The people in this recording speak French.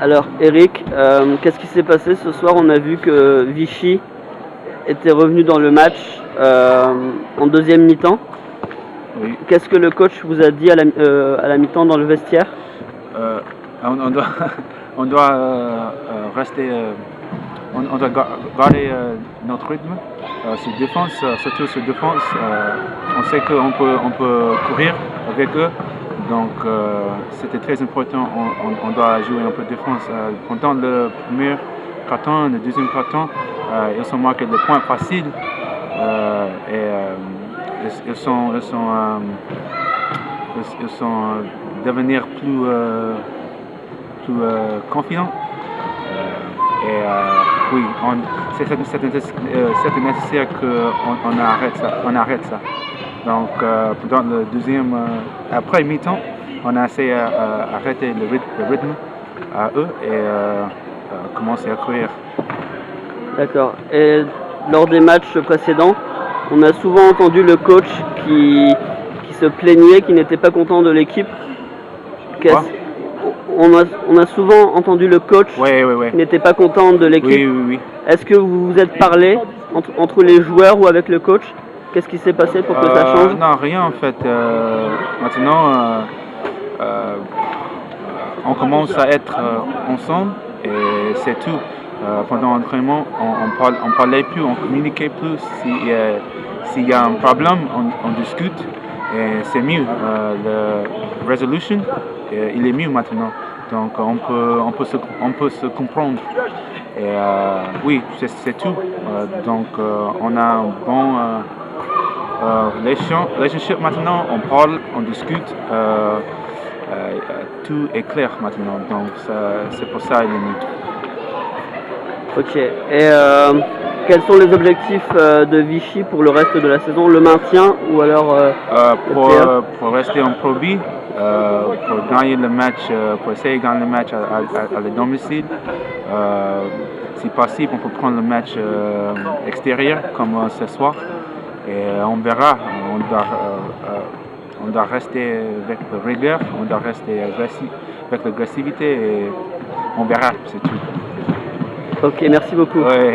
Alors Eric, qu'est-ce qui s'est passé ce soir? On a vu que Vichy était revenu dans le match en deuxième mi-temps. Oui. Qu'est-ce que le coach vous a dit à la mi-temps dans le vestiaire? On doit rester, on doit garder notre rythme sur défense, surtout sur défense. On sait qu'on peut courir avec eux, donc c'était très important. On doit jouer un peu de défense. Pendant le premier quart-temps, le deuxième quart-temps, ils ont marqué des points faciles ils sont devenir plus confiants. Oui, c'est nécessaire qu'on arrête ça. Donc, pendant le deuxième, après mi-temps, on a essayé d'arrêter le rythme à eux et commencer à courir. D'accord. Et lors des matchs précédents, on a souvent entendu le coach qui se plaignait, qui n'était pas content de l'équipe. On a souvent entendu le coach qui n'était pas content de l'équipe. Oui. Est-ce que vous vous êtes parlé entre les joueurs ou avec le coach? Qu'est-ce qui s'est passé pour que ça change? Non, rien en fait. Maintenant, on commence à être ensemble et c'est tout. Pendant l'entraînement, on parlait plus, on communiquait plus. S'il y a un problème, on discute et c'est mieux. Le resolution, il est mieux maintenant. Donc on peut se comprendre. Et oui, c'est tout. Donc on a un bon relationship maintenant. On parle, on discute. Tout est clair maintenant. Donc c'est pour ça qu'il est mieux. Ok. Et quels sont les objectifs de Vichy pour le reste de la saison? Le maintien ou alors pour rester en Pro B, pour gagner le match, pour essayer de gagner le match à le domicile. Si possible, on peut prendre le match extérieur comme ce soir. Et on verra. On doit rester avec la rigueur, on doit rester avec l'agressivité et on verra, c'est tout. Ok, merci beaucoup. Ouais.